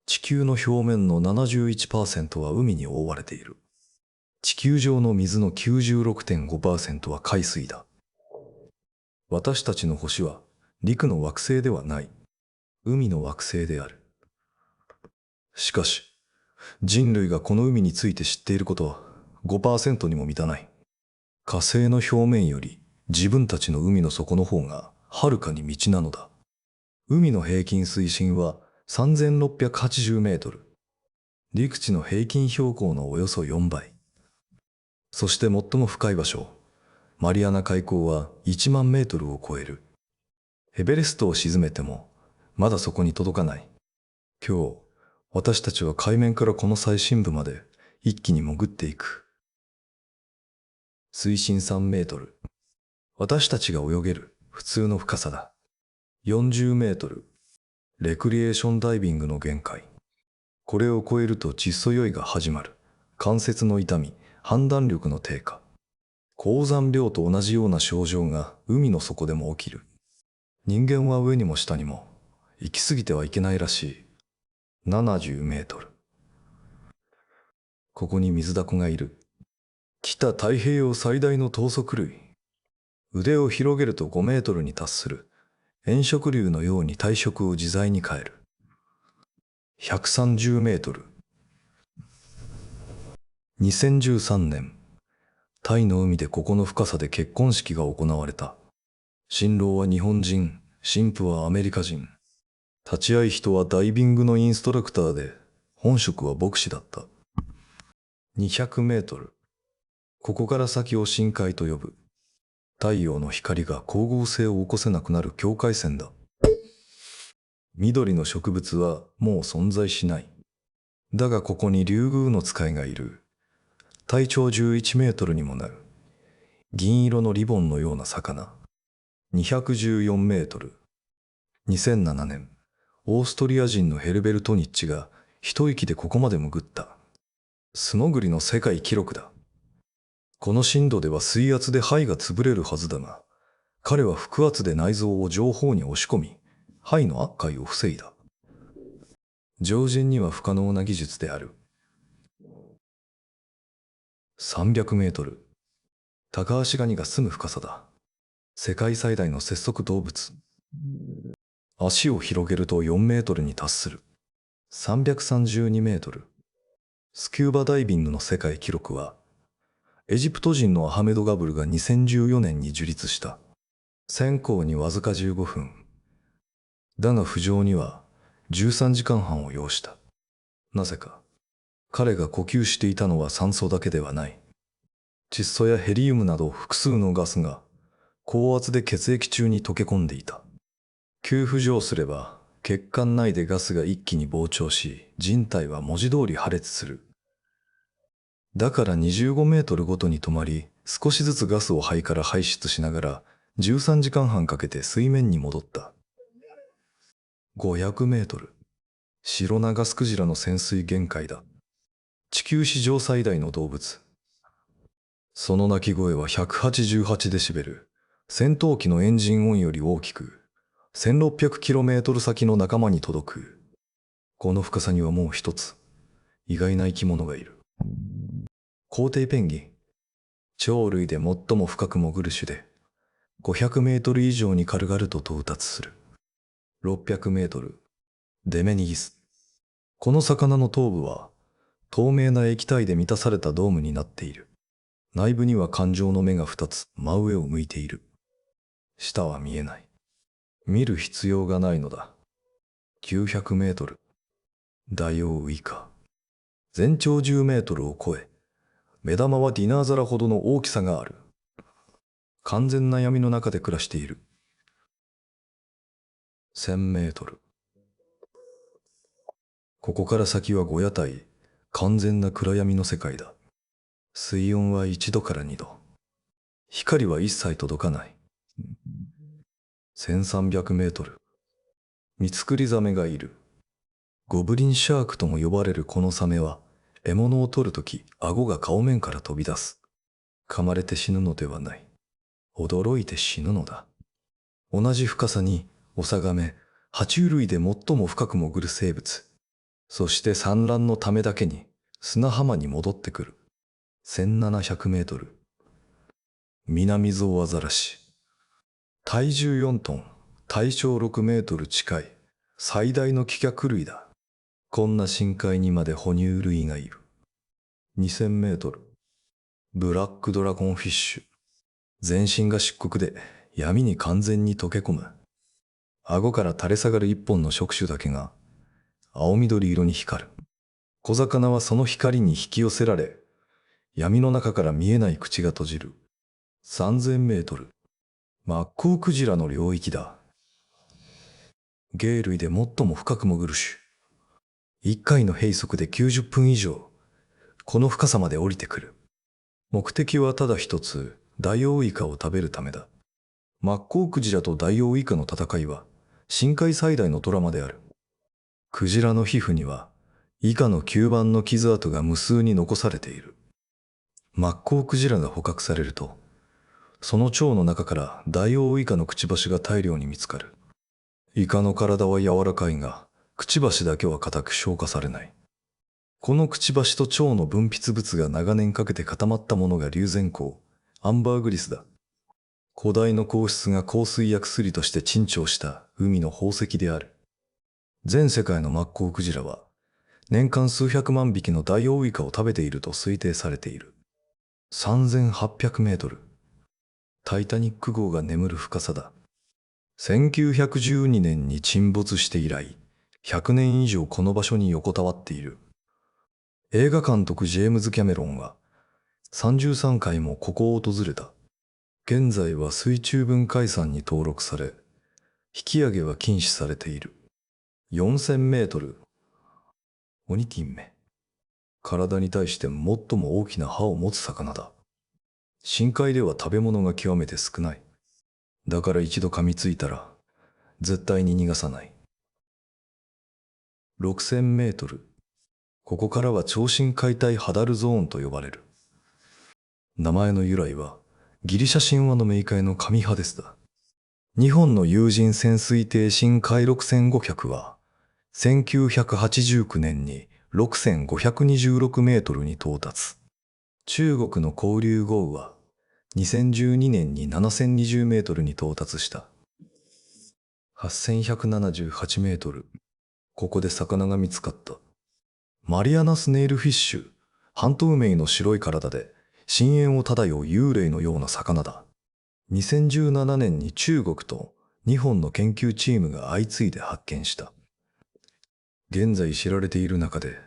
地球の表面の 71% は海に覆われている。地球上の水の 96.5% は海水だ。私たちの星は陸の惑星ではない。海の惑星である。しかし、人類がこの海について知っていることは 5% にも満たない。火星の表面より自分たちの海の底の方がはるかに未知なのだ。海の平均水深は3680メートル。陸地の平均標高のおよそ4倍。そして最も深い場所、マリアナ海溝は1万メートルを超える。エベレストを沈めてもまだそこに届かない。今日、私たちは海面からこの最深部まで一気に潜っていく。水深3メートル。私たちが泳げる普通の深さだ。40メートル。レクリエーションダイビングの限界。これを超えると窒素酔いが始まる。関節の痛み、判断力の低下。高山病と同じような症状が海の底でも起きる。人間は上にも下にも行き過ぎてはいけないらしい。70メートル。ここに水ダコがいる。北太平洋最大の頭足類。腕を広げると5メートルに達する。円食竜のように体色を自在に変える。130メートル。2013年、タイの海でここの深さで結婚式が行われた。新郎は日本人、新婦はアメリカ人。立ち会い人はダイビングのインストラクターで、本職は牧師だった。200メートル。ここから先を深海と呼ぶ。太陽の光が光合成を起こせなくなる境界線だ。緑の植物はもう存在しない。だがここにリュウグウノツカイがいる。体長11メートルにもなる。銀色のリボンのような魚。214メートル。2007年、オーストリア人のヘルベルト・ニッチが一息でここまで潜った。素潜りの世界記録だ。この深度では水圧で肺が潰れるはずだが、彼は腹圧で内臓を上方に押し込み、肺の悪化を防いだ。常人には不可能な技術である。300メートル。タカアシガニが住む深さだ。世界最大の節足動物。足を広げると4メートルに達する。332メートル。スキューバダイビングの世界記録は、エジプト人のアハメド・ガブルが2014年に樹立した。潜航にわずか15分。だが浮上には13時間半を要した。なぜか、彼が呼吸していたのは酸素だけではない。窒素やヘリウムなど複数のガスが高圧で血液中に溶け込んでいた。急浮上すれば血管内でガスが一気に膨張し、人体は文字通り破裂する。だから25メートルごとに止まり、少しずつガスを肺から排出しながら13時間半かけて水面に戻った。500メートル。シロナガスクジラの潜水限界だ。地球史上最大の動物。その鳴き声は188デシベル。戦闘機のエンジン音より大きく、1600km 先の仲間に届く。この深さにはもう一つ、意外な生き物がいる。コウテイペンギン。鳥類で最も深く潜る種で、500メートル以上に軽々と到達する。600メートル。デメニギス。この魚の頭部は、透明な液体で満たされたドームになっている。内部には感情の目が2つ真上を向いている。下は見えない。見る必要がないのだ。900メートル。ダイオウイカ。全長10メートルを超え、目玉はディナー皿ほどの大きさがある。完全な闇の中で暮らしている。1000メートル。ここから先は五夜帯、完全な暗闇の世界だ。水温は1度から2度。光は一切届かない。1300メートル。ミツクリザメがいる。ゴブリンシャークとも呼ばれるこのサメは、獲物を取るとき、顎が顔面から飛び出す。噛まれて死ぬのではない。驚いて死ぬのだ。同じ深さに、オサガメ、爬虫類で最も深く潜る生物。そして産卵のためだけに砂浜に戻ってくる。1700メートル。南ゾウアザラシ。体重4トン、体長6メートル近い最大の気脚類だ。こんな深海にまで哺乳類がいる。2000メートル。ブラックドラゴンフィッシュ。全身が漆黒で闇に完全に溶け込む。顎から垂れ下がる一本の触手だけが青緑色に光る。小魚はその光に引き寄せられ、闇の中から見えない口が閉じる。3000メートル。マッコウクジラの領域だ。鯨類で最も深く潜る種。1回の閉塞で90分以上、この深さまで降りてくる。目的はただ一つ、ダイオウイカを食べるためだ。マッコウクジラとダイオウイカの戦いは、深海最大のドラマである。クジラの皮膚には、イカの吸盤の傷跡が無数に残されている。マッコウクジラが捕獲されると、その腸の中からダイオウイカのくちばしが大量に見つかる。イカの体は柔らかいが、くちばしだけは硬く消化されない。このくちばしと腸の分泌物が長年かけて固まったものが龍涎香、アンバーグリスだ。古代の硬質が香水や薬として珍重した海の宝石である。全世界のマッコウクジラは、年間数百万匹のダイオウイカを食べていると推定されている。3800メートル。タイタニック号が眠る深さだ。1912年に沈没して以来、100年以上この場所に横たわっている。映画監督ジェームズ・キャメロンは33回もここを訪れた。現在は水中文化遺産に登録され、引き上げは禁止されている。4000メートル。オニキンメ。体に対して最も大きな歯を持つ魚だ。深海では食べ物が極めて少ない。だから一度噛みついたら、絶対に逃がさない。6000メートル。ここからは超深海底ハダルゾーンと呼ばれる。名前の由来は、ギリシャ神話の冥界の神ハデスだ。日本の有人潜水艇深海6500は、1989年に6526メートルに到達。中国の黄龍豪雨は、2012年に7020メートルに到達した。8178メートル。ここで魚が見つかった。マリアナスネイルフィッシュ、半透明の白い体で深淵を漂う幽霊のような魚だ。2017年に中国と日本の研究チームが相次いで発見した。現在知られている中で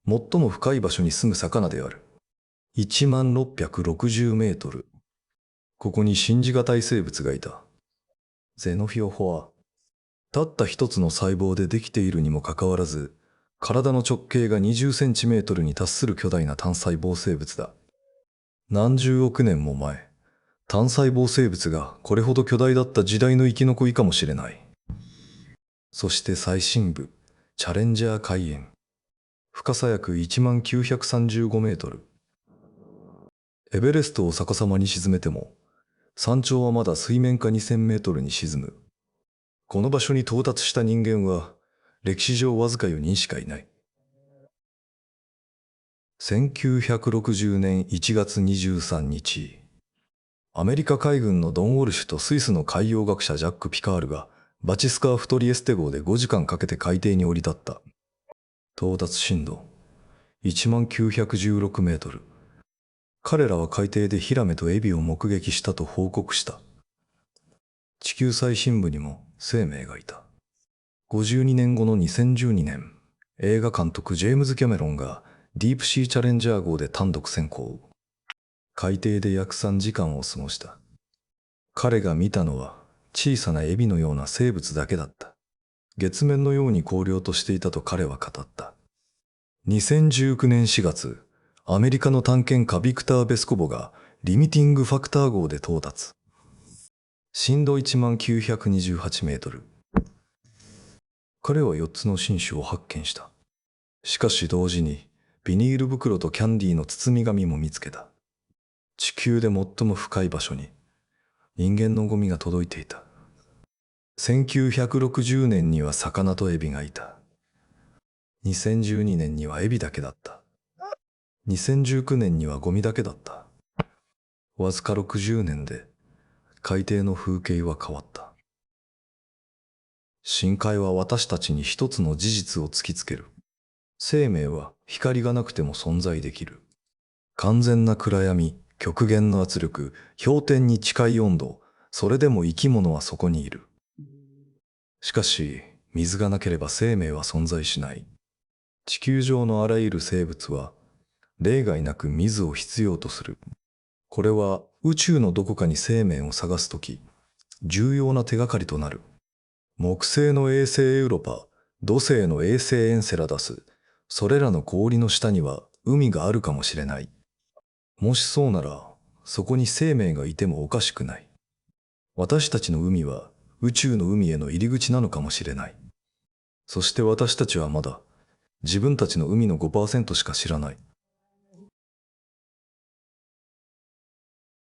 最も深い場所に住む魚である。10660メートル。ここに信じがたい生物がいた。ゼノフィオフォア。たった一つの細胞でできているにもかかわらず、体の直径が20センチメートルに達する巨大な単細胞生物だ。何十億年も前、単細胞生物がこれほど巨大だった時代の生き残りかもしれない。そして最深部、チャレンジャー海淵。深さ約10935メートル。エベレストを逆さまに沈めても、山頂はまだ水面下2000メートルに沈む。この場所に到達した人間は、歴史上わずか4人しかいない。1960年1月23日、アメリカ海軍のドン・ウォルシュとスイスの海洋学者ジャック・ピカールがバチスカーフ・トリエステ号で5時間かけて海底に降り立った。到達深度10916メートル。彼らは海底でヒラメとエビを目撃したと報告した。地球最深部にも生命がいた。52年後の2012年、映画監督ジェームズ・キャメロンがディープシーチャレンジャー号で単独潜航。海底で約3時間を過ごした。彼が見たのは小さなエビのような生物だけだった。月面のように荒涼としていたと彼は語った。2019年4月、アメリカの探検家ビクター・ベスコボがリミティングファクター号で到達。深度10928メートル。彼は4つの新種を発見した。しかし同時にビニール袋とキャンディーの包み紙も見つけた。地球で最も深い場所に人間のゴミが届いていた。1960年には魚とエビがいた。2012年にはエビだけだった。2019年にはゴミだけだった。わずか60年で海底の風景は変わった。深海は私たちに一つの事実を突きつける。生命は光がなくても存在できる。完全な暗闇、極限の圧力、氷点に近い温度、それでも生き物はそこにいる。しかし、水がなければ生命は存在しない。地球上のあらゆる生物は、例外なく水を必要とする。これは宇宙のどこかに生命を探すとき、重要な手がかりとなる。木星の衛星エウロパ、土星の衛星エンセラダス、それらの氷の下には海があるかもしれない。もしそうなら、そこに生命がいてもおかしくない。私たちの海は宇宙の海への入り口なのかもしれない。そして私たちはまだ自分たちの海の 5% しか知らない。